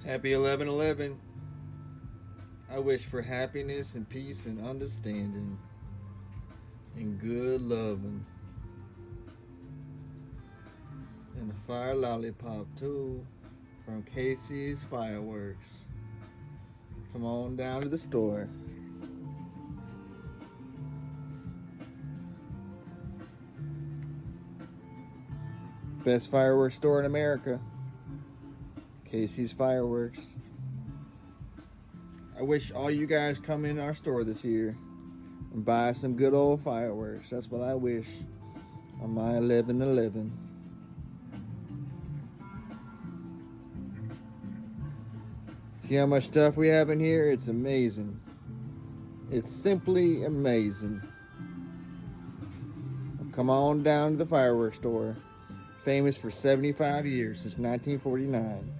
Happy 11/11. I wish for happiness and peace and understanding and good loving. And a fire lollipop too from Casey's Fireworks. Come on down to the store. Best fireworks store in America. Casey's Fireworks. I wish all you guys come in our store this year and buy some good old fireworks. That's what I wish on my 11/11. See how much stuff we have in here? It's amazing. It's simply amazing. Come on down to the fireworks store. Famous for 75 years, since 1949.